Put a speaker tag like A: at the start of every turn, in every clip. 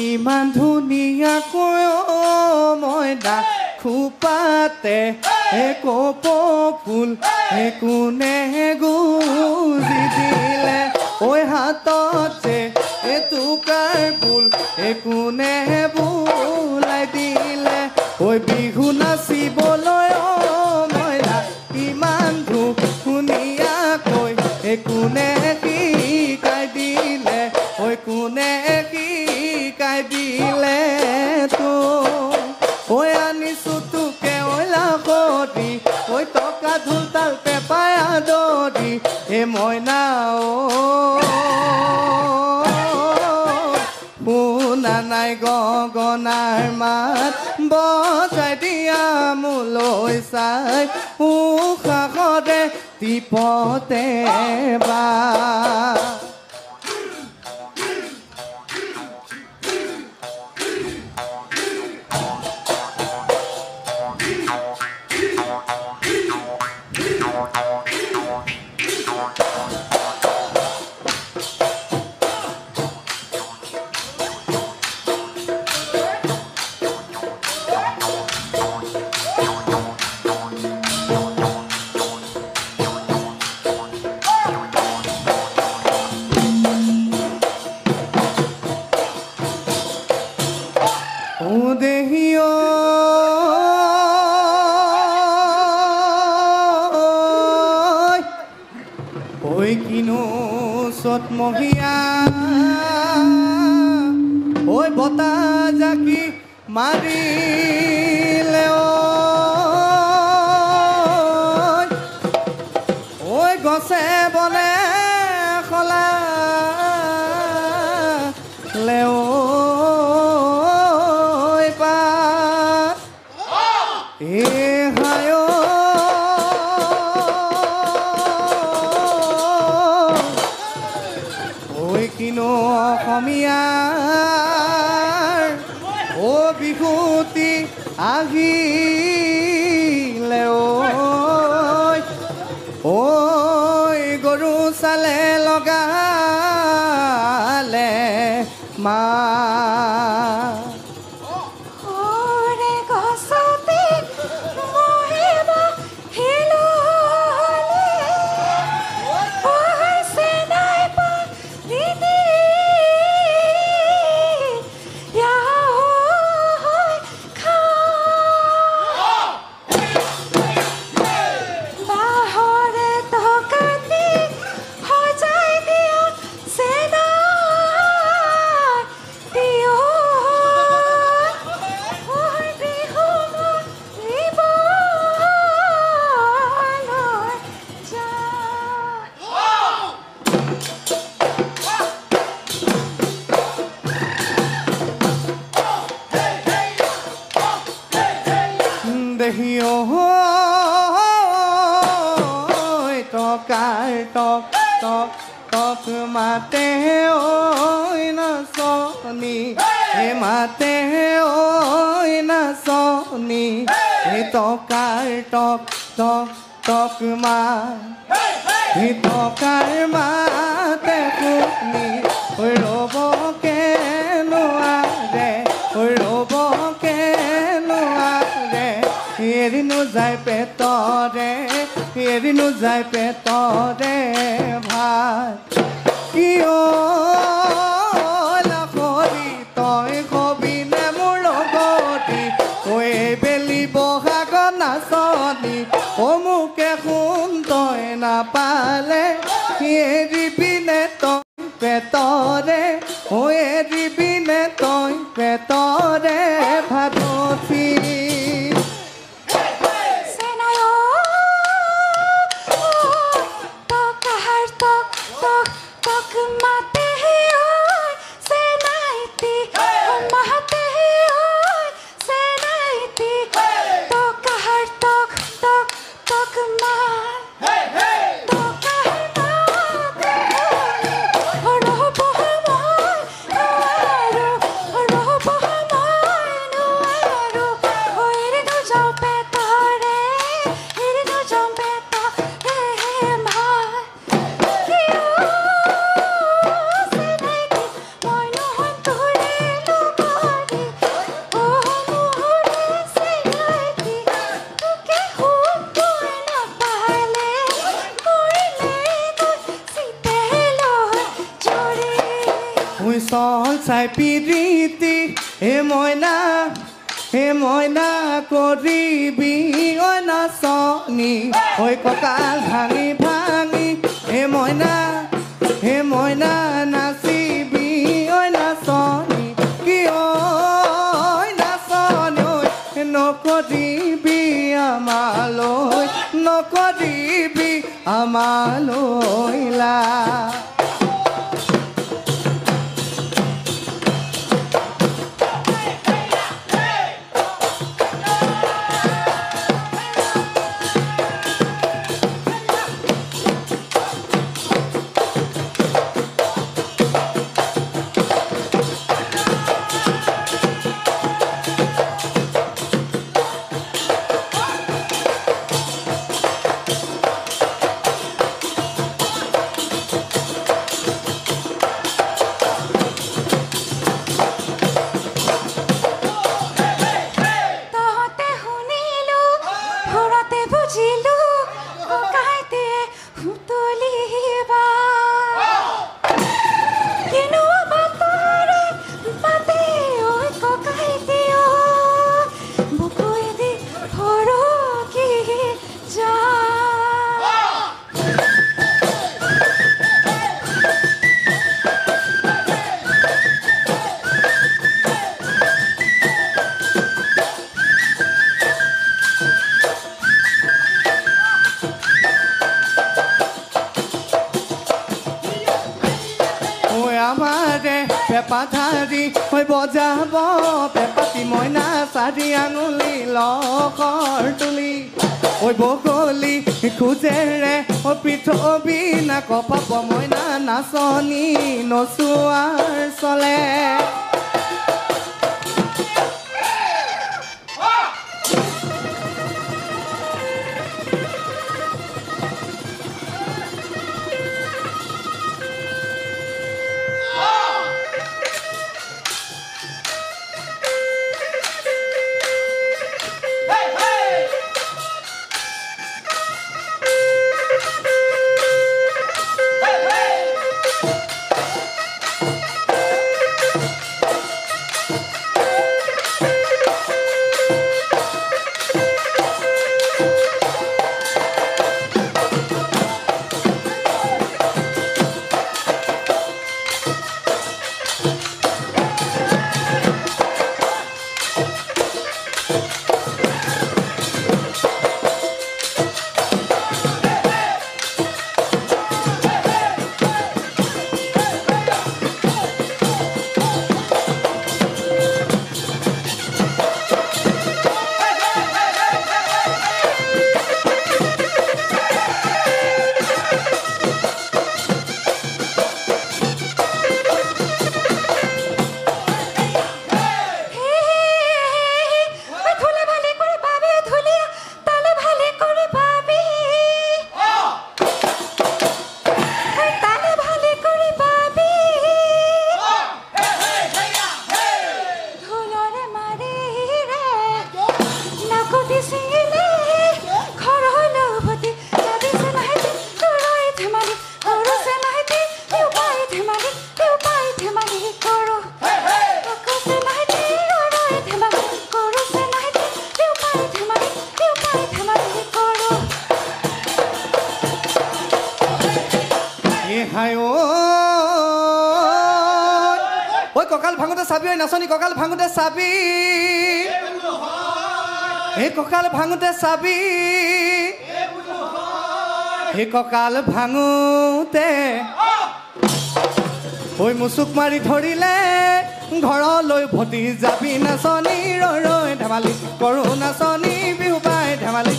A: ইমান ধুনীয়াকৈ মই দেখো পাতে কপ ফুল কোনে গুজি দিলে ঐ হাততে এটুকাৰ ফুল কোনে বুলাই দিলে ঐ বিহু নাচিবলৈ মই ইমান ধুনীয়াকৈ কোনে শিকাই দিলে ঐ কোনে শিকাই দিলে তো ঐ আনিছো তোকে ঐ লাখতি ঐ টকা ঢোল তাল পেপাই আদৰি মইনা শুনা নাই গগনাৰ মাত বজাই দিয়া মোলৈ চাই উশাহতে টিপতে বা মহিয়া ঐ বতাহ জাকি মাৰিলে ঐ গছে বনে খলালে পা হায় অসমীয়াৰ বিহুতি আহিলে ঐ গৰু চালে লগালে মা টক মাতে ঐ নাচনি মাতে ঐ নাচনি টকাৰ টক টকাৰ মাতে শুনি ৰ'বকে নোৱাৰে ৰ'বকে নোৱাৰে এৰিনো যায় পেটৰে ভাত কিয় লাখৰি তই কবিনে মোৰ লগতি ঐ বেলি বহাগ নাচনি মোকে শুন তই নাপালে এৰিবিনে তই পেটৰে এৰিবিনে তই পেটৰে ভাততি হাই পিৰিতি হে মইনা কৰিবি ঐ নাচনি ঐ কঁকাল ভাঙি ভাঙি হে মইনা নাচিবি ঐ নাচনি কি ঐ নাচনি ঐ নকৰিবি আমালৈ লা পেপাধাৰী হৈ বজাব পেপাতি মইনা চাৰি আঙুলি লখৰ তুলি ঐ বগলী খোজেৰে পৃথিৱী নাক পাব মইনা নাচনি নচোৱাৰ চলে ঐ কঁকাল ভাঙোতে চাবি ঐ নাচনি কঁকাল ভাঙোতে চাবি এই কঁকাল ভাঙোতে চাবি এই কঁকাল ভাঙোতে ঐ মুচুক মাৰি ধৰিলে ঘৰলৈ ভতি যাবি নাচনি ৰৈ ৰৈ ধেমালি কৰোঁ নাচনি বিহু পাই ধেমালি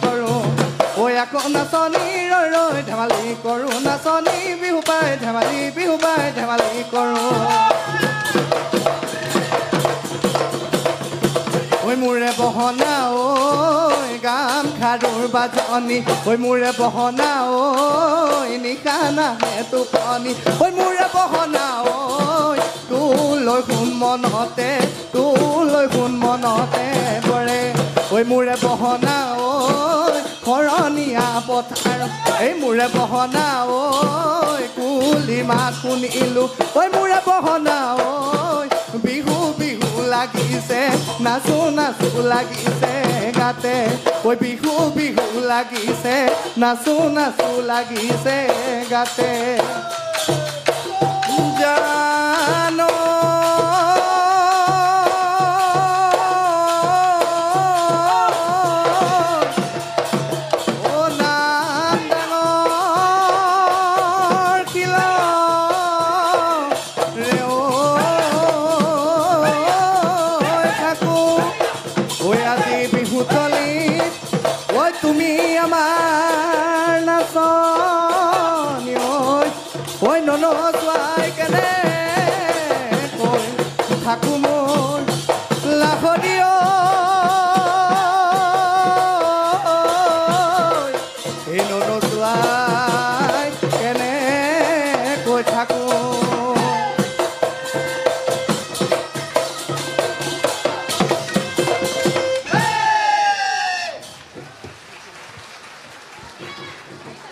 A: কৰোঁ ঐ আকৌ নাচনি ৰৈ ৰৈ ধেমালি কৰোঁ নাচনি বিহু পাই ধেমালি কৰোঁ ঐ মোৰে বহনা ঐ গামখাৰুৰ বাজনি ঐ মোৰে বহনা ঐ নিশা নাহে টোপনি ঐ মোৰে বহনা ঐ তোলৈ শুন মনতে পৰে ঐ মোৰে বহনা ঐ শৰণীয়া পথাৰ এই মোৰে বহনা ঐ কুলি মাত শুনিলো ঐ মোৰে বহনা ঐ বিহু বিহু লাগিছে নাচো নাচো লাগিছে গাতে ঐ বিহু বিহু লাগিছে নাচো নাচো লাগিছে গাতে জানো তুমি আমাৰ নাচনি ঐ ননচোৱাই কেনে কৈ থাকো মোৰ লাখনি এই ননচোৱাই কেনে কৈ থাকো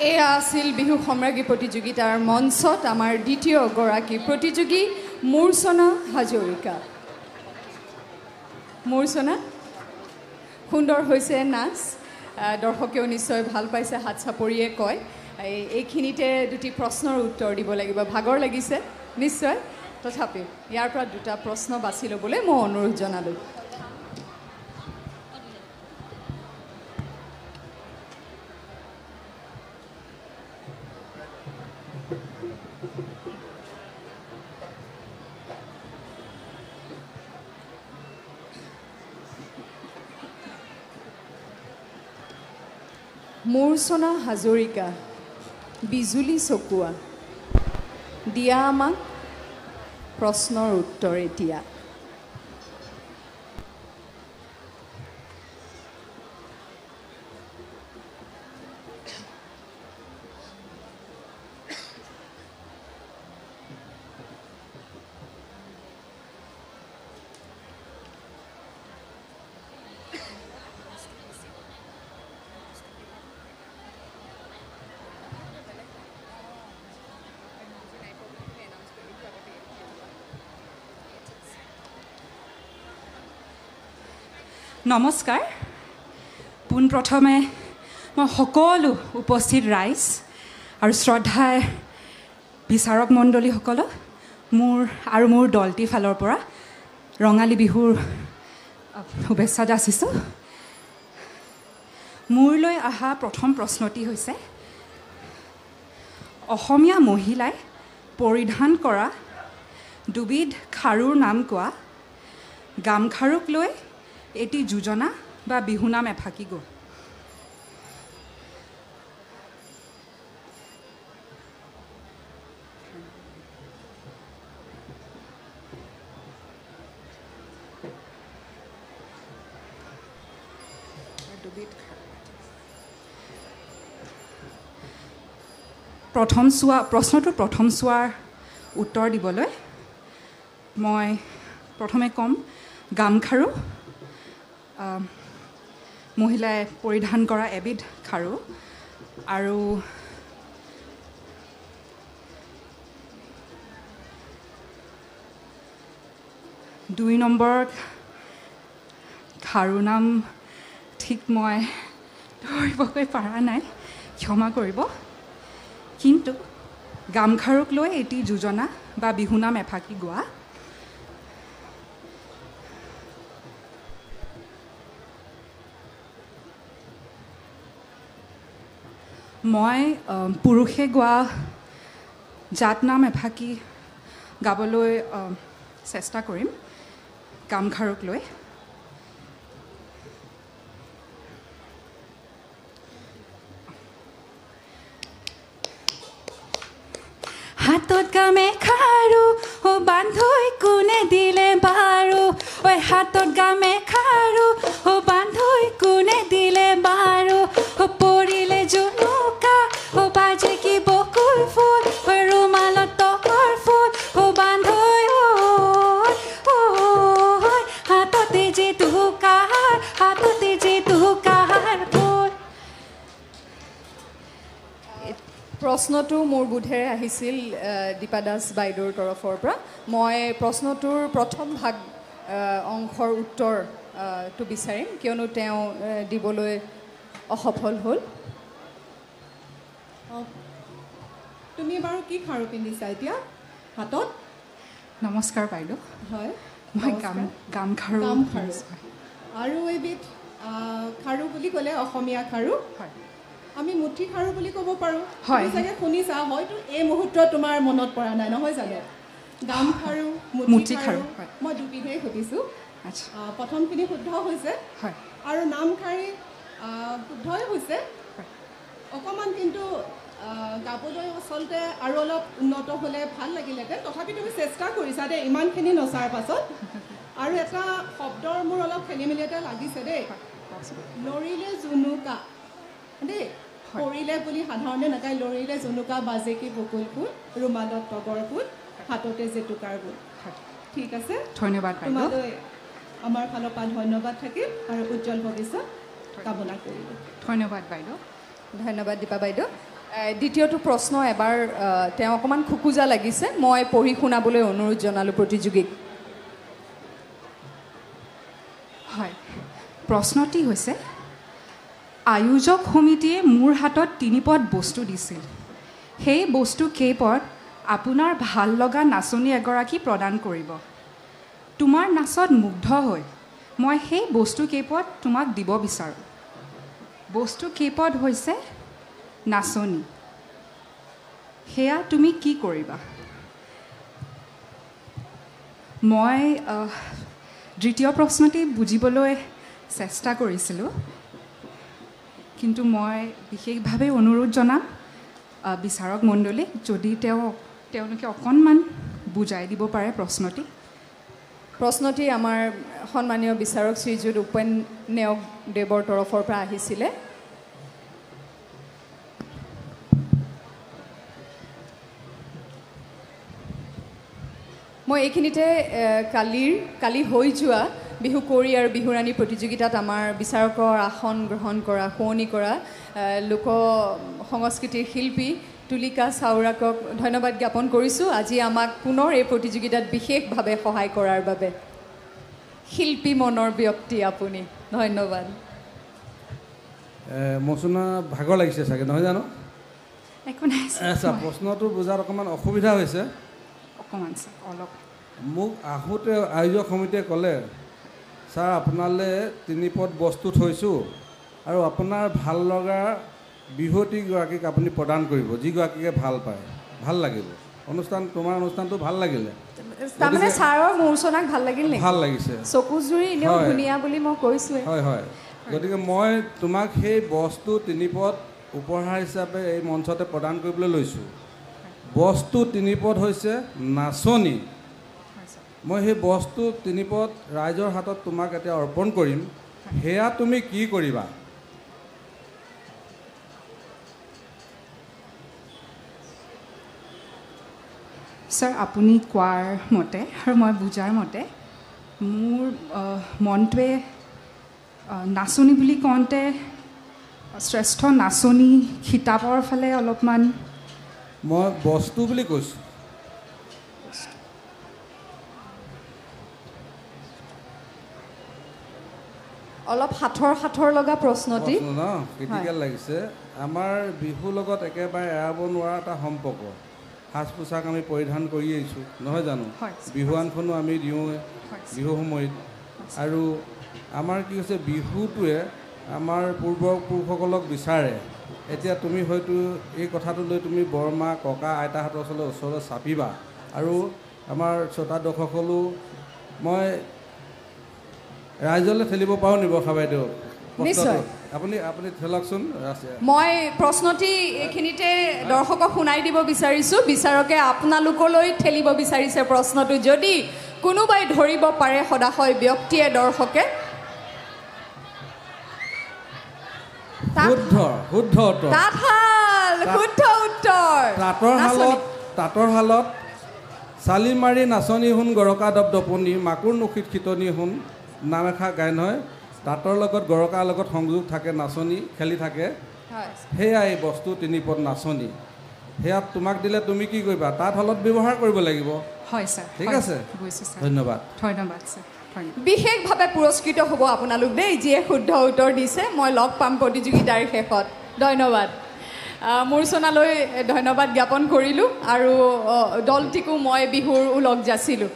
B: এয়া আছিল বিহু সম্ৰাজ্ঞী প্ৰতিযোগিতাৰ মঞ্চত আমাৰ দ্বিতীয় গৰাকী প্ৰতিযোগী মূৰ্ছনা হাজৰিকা মূৰ্ছনা সুন্দৰ হৈছে নাচ দৰ্শকেও নিশ্চয় ভাল পাইছে হাত চাপৰিয়ে কয় এইখিনিতে দুটি প্ৰশ্নৰ উত্তৰ দিব লাগিব ভাগৰ লাগিছে নিশ্চয় তথাপিও ইয়াৰ পৰা দুটা প্ৰশ্ন বাছি ল'বলৈ মই অনুৰোধ জনালোঁ মূৰ্ছনা হাজৰিকা বিজুলী চকুৱা দিয়া আমাক প্ৰশ্নৰ উত্তৰ এতিয়া
C: নমস্কাৰ পোনপ্ৰথমে মই সকলো উপস্থিত ৰাইজ আৰু শ্ৰদ্ধাৰ বিচাৰক মণ্ডলীসকলক মোৰ দলটিৰ ফালৰ পৰা ৰঙালী বিহুৰ শুভেচ্ছা যাচিছোঁ মোৰলৈ অহা প্ৰথম প্ৰশ্নটি হৈছে অসমীয়া মহিলাই পৰিধান কৰা দুবিধ খাৰুৰ নাম কোৱা গামখাৰুক লৈ এটি যোজনা বা বিহুনাম এফাকি গ'ল প্ৰশ্নটোৰ প্ৰথম চোৱাৰ উত্তৰ দিবলৈ মই প্ৰথমে ক'ম গামখাৰু মহিলাই পৰিধান কৰা এবিধ খাৰু আৰু দুই নম্বৰ খাৰু নাম ঠিক মই ধৰিবকৈ পৰা নাই ক্ষমা কৰিব কিন্তু গামখাৰুক লৈ এটি যোজনা বা বিহুনাম এফাকি গোৱা মই পুৰুষে গোৱা জাত নাম এফাকি গাবলৈ চেষ্টা কৰিম গামখাৰুক লৈ হাতত গামেখাৰু ও বান্ধৈ কোনে দিলে বাৰু ঐ হাতত গামেখাৰু ও বান্ধৈ কোনে দিলে বাৰু পৰিলে জুনুকা ও বাজে কি বকুল ফুল ঐ ৰুমালত তকৰ ফুল ও বান্ধৈ হাততে যে তুকাৰ ফুল
B: প্ৰশ্নটো মোৰ বোধেৰে আহিছিল দীপা দাস বাইদেউৰ তৰফৰ পৰা মই প্ৰশ্নটোৰ প্ৰথম ভাগ অংশৰ উত্তৰটো বিচাৰিম কিয়নো তেওঁ দিবলৈ অসফল হ'ল
D: তুমি বাৰু কি খাৰু পিন্ধিছা এতিয়া হাতত
C: নমস্কাৰ বাইদেউ
D: হয়
C: মই গামখাৰু
D: গামখাৰু আৰু এবিধ খাৰু বুলি ক'লে অসমীয়া খাৰু
C: হয়
D: আমি মুঠি খাৰু বুলি ক'ব পাৰোঁ
C: হয়।
D: তুমি চাগে শুনিছা হয়তো এই মুহূৰ্তত তোমাৰ মনত পৰা নাই নহয় জানো গামখাৰু মুঠি খাৰু
C: হয়।
D: মই দুবিধেই সুধিছোঁ
C: আচ্ছা
D: প্ৰথমখিনি শুদ্ধ হৈছে
C: হয়
D: আৰু নামখাৰী শুদ্ধই হৈছে
C: হয়।
D: অকণমান কিন্তু গাবলৈ আচলতে আৰু অলপ উন্নত হ'লে ভাল লাগিলেহেঁতেন তথাপি তুমি চেষ্টা কৰিছা দেই ইমানখিনি নচাৰ পাছত আৰু এটা শব্দৰ মোৰ অলপ খেলি মেলি এটা লাগিছে দেই লৰিলে জুনুকা দেই কৰিলে বুলি সাধাৰণতে নাকায় লৰিলে জুনুকা বাজেকি বকুল ফুল ৰুমালত তগৰ ফুল হাততে জেতুকাৰ গোল ঠিক আছে
C: ধন্যবাদ বাইদেউ
D: তোমালৈ আমাৰ ফালৰ পৰা ধন্যবাদ থাকিল আৰু উজ্জ্বল ভৱিষ্যত কামনা কৰিলোঁ
C: ধন্যবাদ বাইদেউ
B: ধন্যবাদ দীপা বাইদেউ দ্বিতীয়টো প্ৰশ্ন এবাৰ তেওঁ অকণমান খোকোজা লাগিছে মই পঢ়ি শুনাবলৈ অনুৰোধ জনালোঁ প্ৰতিযোগীক
C: হয় প্ৰশ্নটি হৈছে আয়োজক সমিতিয়ে মোৰ হাতত 3 পদ বস্তু দিছিল সেই বস্তু কেইপদ আপোনাৰ ভাল লগা নাচনী এগৰাকী প্ৰদান কৰিব তোমাৰ নাচত মুগ্ধ হৈ মই সেই বস্তু কেইপদ তোমাক দিব বিচাৰোঁ বস্তু কেইপদ হৈছে নাচনী সেয়া তুমি কি কৰিবা মই দ্বিতীয় প্ৰশ্নটি বুজিবলৈ চেষ্টা কৰিছিলোঁ কিন্তু মই বিশেষভাৱে অনুৰোধ জনাম বিচাৰক মণ্ডলীক যদি তেওঁলোকে অকণমান বুজাই দিব পাৰে
B: প্ৰশ্নটি আমাৰ সন্মানীয় বিচাৰক শ্ৰীযুত উপেন নেওগ দেৱৰ তৰফৰ পৰা আহিছিলে মই এইখিনিতে কালি হৈ যোৱা বিহু কুঁৱৰী আৰু বিহুৰাণী প্ৰতিযোগিতাত আমাৰ বিচাৰকৰ আসন গ্ৰহণ কৰা শুৱনি কৰা লোক সংস্কৃতিৰ শিল্পী তুলিকা চাউৰাকক ধন্যবাদ জ্ঞাপন কৰিছোঁ আজি আমাক পুনৰ এই প্ৰতিযোগিতাত বিশেষভাৱে সহায় কৰাৰ বাবে শিল্পী মনৰ ব্যক্তি আপুনি ধন্যবাদ
E: মচুনা ভাগৰ লাগিছে চাগে নহয় জানো
C: একো নাই
E: আচ্ছা প্ৰশ্নটো বুজাৰ অকণমান অসুবিধা হৈছে
C: অকণমান অলপ
E: মোক আহোঁতে আয়োজক সমিতিয়ে ক'লে ছাৰ আপোনালৈ 3 পদ বস্তু থৈছোঁ আৰু আপোনাৰ ভাল লগা বিহুৱতীগৰাকীক আপুনি প্ৰদান কৰিব যিগৰাকীকে ভাল পায় ভাল লাগিব তোমাৰ অনুষ্ঠানটো ভাল লাগিলে
B: তাৰমানে ছাৰৰ মূৰ্চনাক ভাল লাগিল নেকি
E: ভাল লাগিছে
B: চকুজুৰি এনেও ধুনীয়া বুলি মই কৈছোঁৱে
E: হয় হয় গতিকে মই তোমাক সেই বস্তু 3 পদ উপহাৰ হিচাপে এই মঞ্চতে প্ৰদান কৰিবলৈ লৈছোঁ বস্তু 3 পদ হৈছে নাচনী মই সেই বস্তু 3 পদ ৰাইজৰ হাতত তোমাক এতিয়া অৰ্পণ কৰিম সেয়া তুমি কি কৰিবা
C: ছাৰ আপুনি কোৱাৰ মতে আৰু মই বুজাৰ মতে মোৰ মনটোৱে নাচনী বুলি কওঁতে শ্ৰেষ্ঠ নাচনী খিতাপৰ ফালে অলপমান
E: মই বস্তু বুলি কৈছোঁ
B: অলপ সাঁথৰ লগা প্ৰশ্নটি
E: ন ক্ৰিটিকেল লাগিছে আমাৰ বিহুৰ লগত একেবাৰে এৰাব নোৱাৰা এটা সম্পৰ্ক সাজ পোছাক আমি পৰিধান কৰি আহিছোঁ নহয় জানো বিহুৱানখনো আমি দিওঁ বিহু সময়ত আৰু আমাৰ কি হৈছে বিহুটোৱে আমাৰ পূৰ্বপুৰুষসকলক বিচাৰে এতিয়া তুমি হয়তো এই কথাটো লৈ তুমি বৰমা ককা আইতাহঁতৰ ওচৰলৈ চাপিবা আৰু আমাৰ শ্ৰোতা দৰ্শকসকলো মই ৰাইজলৈ ঠেলিব পাৰোঁ নি বৰ্ষা বাইদেউ
B: নিশ্চয়
E: আপুনি ঠেলকচোন
B: মই প্ৰশ্নটি এইখিনিতে দৰ্শকক শুনাই দিব বিচাৰিছোঁ বিচাৰকে আপোনালোকলৈ ঠেলিব বিচাৰিছে প্ৰশ্নটো যদি কোনোবাই ধৰিব পাৰে সদাশয় ব্যক্তিয়ে দৰ্শকে
E: শুদ্ধ
B: উত্তৰ
E: তাঁতৰ শালত চালি মাৰি নাচনী শুন গৰকা দপদপনি মাকুৰ নখীত খিতনি শুন নাম এষাৰ গাই নহয় তাঁতৰ লগত গৰকাৰ লগত সংযোগ থাকে নাচনী খেলি থাকে সেয়াই বস্তু 3 পদ নাচনী সেয়াত তোমাক দিলে তুমি কি কৰিবা তাত হলত ব্যৱহাৰ কৰিব লাগিব
C: হয় ছাৰ
E: ঠিক আছে
C: বুজিছোঁ ছাৰ
E: ধন্যবাদ
C: ধন্যবাদ ছাৰ ধন্যবাদ
B: বিশেষভাৱে পুৰস্কৃত হ'ব আপোনালোক দেই যিয়ে শুদ্ধ উত্তৰ দিছে মই লগ পাম প্ৰতিযোগিতাৰ শেষত ধন্যবাদ মূৰ্ছনালৈ ধন্যবাদ জ্ঞাপন কৰিলোঁ আৰু দলটিকো মই বিহুৰ ওলগ যাচিলোঁ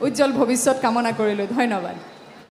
B: উজ্জ্বল ভৱিষ্যত কামনা কৰিলোঁ ধন্যবাদ